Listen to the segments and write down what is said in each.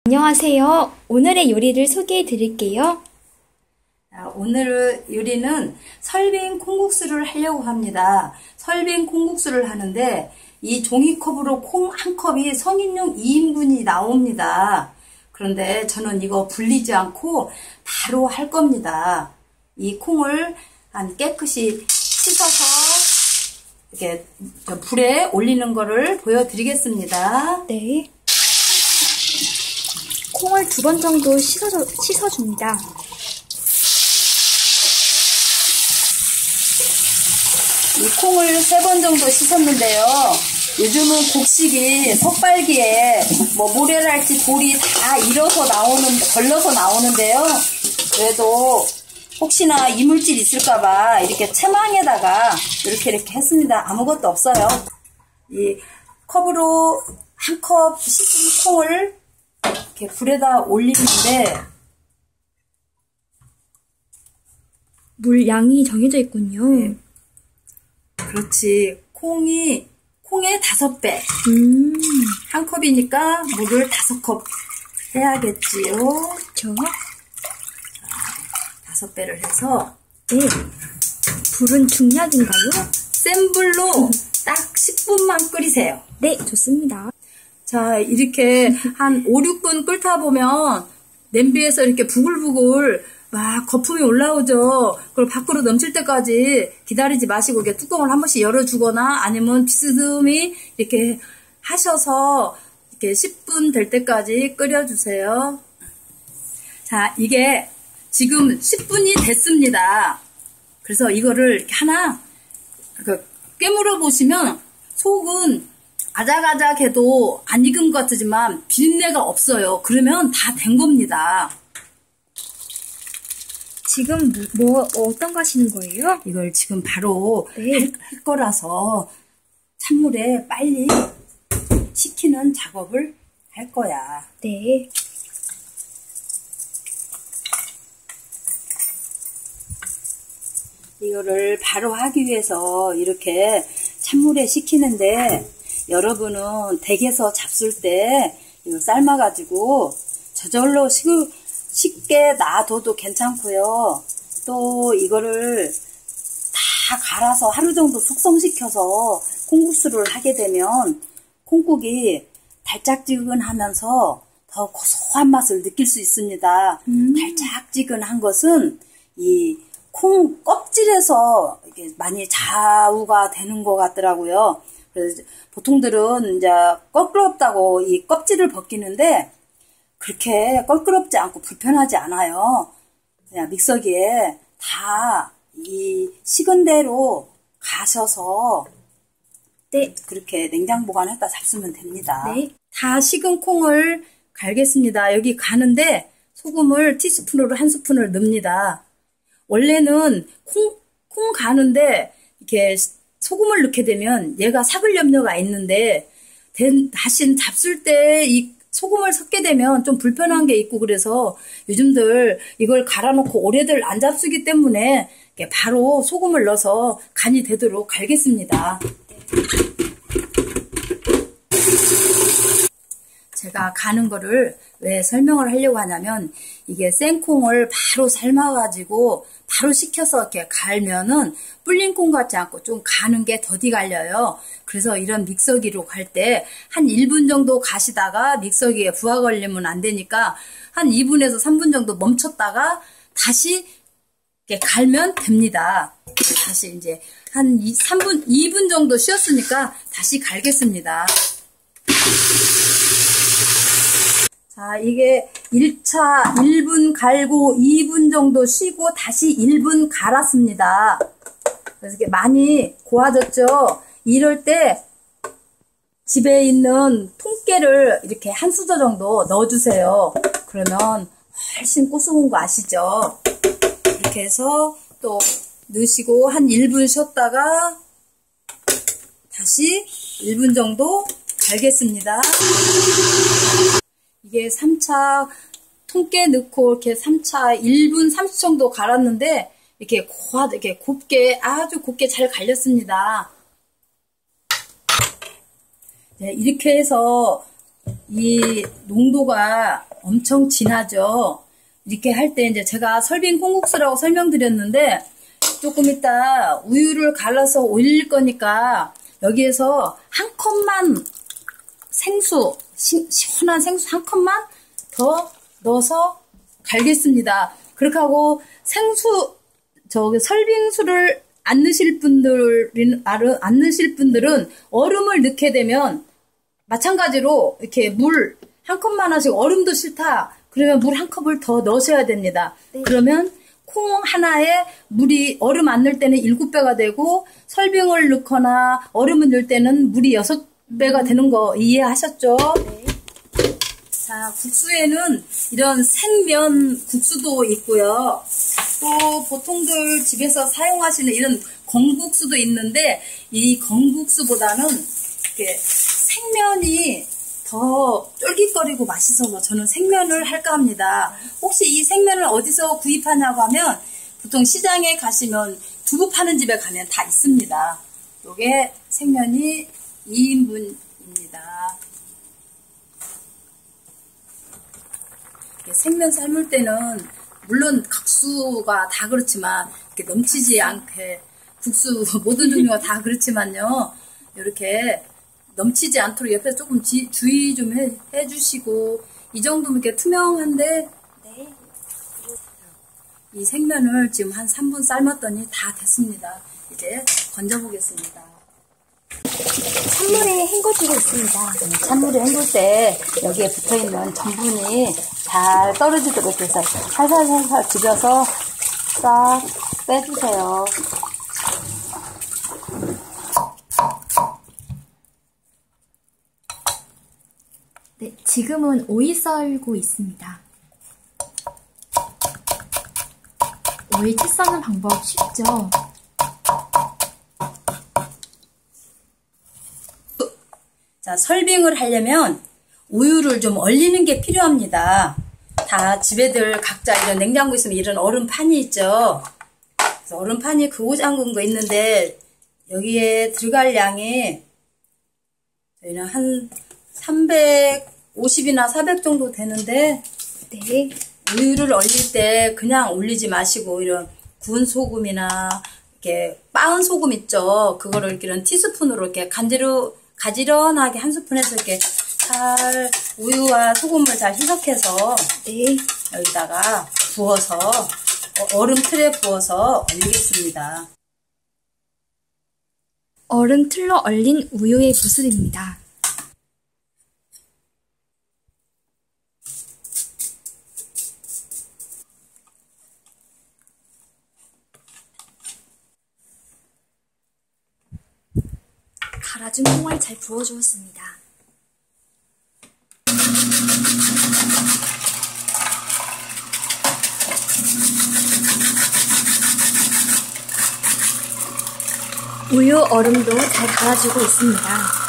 안녕하세요. 오늘의 요리를 소개해 드릴게요. 오늘 요리는 설빙 콩국수를 하려고 합니다. 설빙 콩국수를 하는데 이 종이컵으로 콩 한 컵이 성인용 2인분이 나옵니다. 그런데 저는 이거 불리지 않고 바로 할 겁니다. 이 콩을 깨끗이 씻어서 이렇게 불에 올리는 거를 보여드리겠습니다. 네. 콩을 2번 정도 씻어줍니다. 이 콩을 3번 정도 씻었는데요. 요즘은 곡식이 석발기에 모래랄지 돌이 다 걸러서 나오는데요. 그래도 혹시나 이물질 있을까봐 이렇게 채망에다가 이렇게 했습니다. 아무것도 없어요. 이 컵으로 한 컵 씻은 콩을 이렇게 불에다 올리는데 물 양이 정해져 있군요. 네. 그렇지. 콩에 5배. 한 컵이니까 물을 5컵 해야겠지요. 그렇죠. 5배를 해서 네. 불은 중약인가요? 센 불로 딱 10분만 끓이세요. 네, 좋습니다. 자, 이렇게 한 5, 6분 끓다 보면 냄비에서 이렇게 부글부글 막 거품이 올라오죠. 그걸 밖으로 넘칠 때까지 기다리지 마시고 이렇게 뚜껑을 한 번씩 열어주거나 아니면 비스듬히 이렇게 하셔서 이렇게 10분 될 때까지 끓여주세요. 자, 이게 지금 10분이 됐습니다. 그래서 이거를 이렇게 하나 깨물어 보시면 속은 아작아작해도 안 익은 것 같지만 비린내가 없어요. 그러면 다 된 겁니다. 지금 어떤 거 하시는 거예요? 이걸 지금 바로 네. 할 거라서 찬물에 빨리 식히는 작업을 할 거야. 네. 이거를 바로 하기 위해서 이렇게 찬물에 식히는데 여러분은 댁에서 잡술 때 이거 삶아가지고 저절로 쉽게 놔둬도 괜찮고요. 또 이거를 다 갈아서 하루 정도 숙성시켜서 콩국수를 하게 되면 콩국이 달짝지근하면서 더 고소한 맛을 느낄 수 있습니다. 달짝지근한 것은 이 콩 껍질에서 이게 많이 좌우가 되는 것 같더라고요. 그래서 보통들은 이제 껄끄럽다고 이 껍질을 벗기는데 그렇게 껄끄럽지 않고 불편하지 않아요. 그냥 믹서기에 다 이 식은 대로 가셔서 네. 그렇게 냉장 보관했다 잡수면 됩니다. 네. 다 식은 콩을 갈겠습니다. 여기 가는데 소금을 티스푼으로 1스푼을 넣습니다. 원래는 콩 가는데 이렇게 소금을 넣게 되면 얘가 삭을 염려가 있는데 다시 잡술 때 이 소금을 섞게 되면 좀 불편한 게 있고 그래서 요즘들 이걸 갈아놓고 오래들 안 잡수기 때문에 바로 소금을 넣어서 간이 되도록 갈겠습니다. 제가 가는 거를 왜 설명을 하려고 하냐면 이게 생콩을 바로 삶아가지고 바로 식혀서 이렇게 갈면은 불린 콩 같지 않고 좀 가는 게 더디 갈려요. 그래서 이런 믹서기로 갈 때 한 1분 정도 가시다가 믹서기에 부하 걸리면 안 되니까 한 2분에서 3분 정도 멈췄다가 다시 이렇게 갈면 됩니다. 다시 이제 한 2분 정도 쉬었으니까 다시 갈겠습니다. 자, 이게 1차 1분 갈고 2분 정도 쉬고 다시 1분 갈았습니다. 그래서 이게 많이 고와졌죠? 이럴 때 집에 있는 통깨를 이렇게 한 수저 정도 넣어주세요. 그러면 훨씬 고소한 거 아시죠? 이렇게 해서 또 넣으시고 한 1분 쉬었다가 다시 1분 정도 갈겠습니다. 이게 3차 통깨 넣고 이렇게 3차 1분 30 정도 갈았는데 이렇게 아주 곱게 잘 갈렸습니다. 네, 이렇게 해서 이 농도가 엄청 진하죠. 이렇게 할 때 이제 제가 설빙 콩국수라고 설명드렸는데 조금 이따 우유를 갈아서 올릴 거니까 여기에서 한 컵만 생수, 시원한 생수 한 컵만 더 넣어서 갈겠습니다. 그렇게 하고 생수, 설빙수를 안 넣으실 분들은 얼음을 넣게 되면 마찬가지로 이렇게 물 한 컵만 하시고 얼음도 싫다. 그러면 물 한 컵을 더 넣으셔야 됩니다. 네. 그러면 콩 하나에 물이 얼음 안 넣을 때는 7배가 되고 설빙을 넣거나 얼음을 넣을 때는 물이 6배가 되는 거 이해하셨죠? 네. 자, 국수에는 이런 생면 국수도 있고요. 또 보통들 집에서 사용하시는 이런 건국수도 있는데 이 건국수보다는 이렇게 생면이 더 쫄깃거리고 맛있어서 저는 생면을 할까 합니다. 혹시 이 생면을 어디서 구입하냐고 하면 보통 시장에 가시면 두부 파는 집에 가면 다 있습니다. 요게 생면이 2인분입니다. 생면 삶을 때는 물론 각수가 다 그렇지만 이렇게 넘치지 않게 국수 모든 종류가 다 그렇지만요. 이렇게 넘치지 않도록 옆에서 조금 주의 좀 해주시고 이 정도면 이렇게 투명한데 네. 이 생면을 지금 한 3분 삶았더니 다 됐습니다. 이제 건져보겠습니다. 찬물에 헹궈주고 있습니다. 찬물에 헹굴 때 여기에 붙어있는 전분이 잘 떨어지도록 해서 살살살살 비벼서 싹 빼주세요. 네, 지금은 오이 썰고 있습니다. 오이 채 써는 방법 쉽죠? 자, 설빙을 하려면 우유를 좀 얼리는 게 필요합니다. 다 집에들 각자 이런 냉장고 있으면 이런 얼음판이 있죠. 그래서 얼음판이 그고 잠근 거 있는데 여기에 들어갈 양이 저희는 한 350이나 400 정도 되는데 네. 우유를 얼릴 때 그냥 올리지 마시고 이런 구운 소금이나 이렇게 빻은 소금 있죠. 그거를 이런 티스푼으로 이렇게 가지런하게 한 스푼 해서 이렇게 잘 우유와 소금을 잘 희석해서 네. 여기다가 부어서 얼음 틀에 부어서 얼리겠습니다. 얼음 틀로 얼린 우유의 모습입니다. 갈아준 콩을 잘 부어주었습니다. 우유 얼음도 잘 갈아주고 있습니다.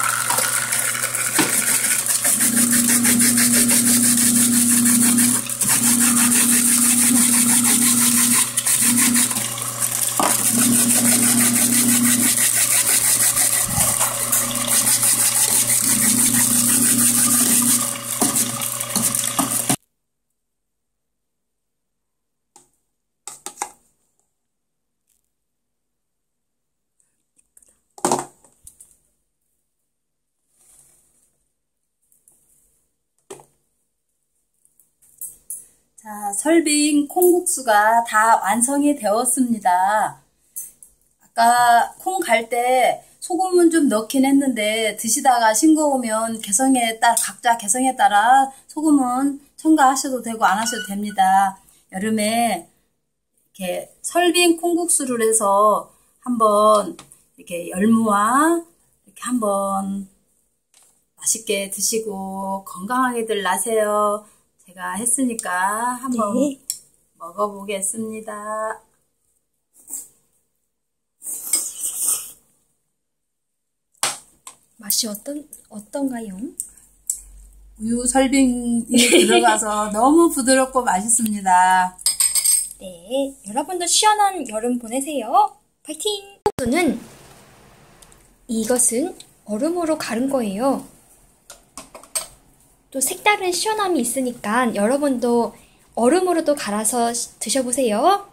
자, 설빙 콩국수가 다 완성이 되었습니다. 아까 콩 갈 때 소금은 좀 넣긴 했는데 드시다가 싱거우면 각자 개성에 따라 소금은 첨가하셔도 되고 안 하셔도 됩니다. 여름에 이렇게 설빙 콩국수를 해서 한번 이렇게 열무와 이렇게 한번 맛있게 드시고 건강하게들 나세요. 제가 했으니까 한번 네. 먹어보겠습니다. 맛이 어떤가요? 우유 설빙이 들어가서 너무 부드럽고 맛있습니다. 네, 여러분도 시원한 여름 보내세요. 파이팅! 이것은 얼음으로 갈은 거예요. 또 색다른 시원함이 있으니까 여러분도 얼음으로도 갈아서 드셔보세요.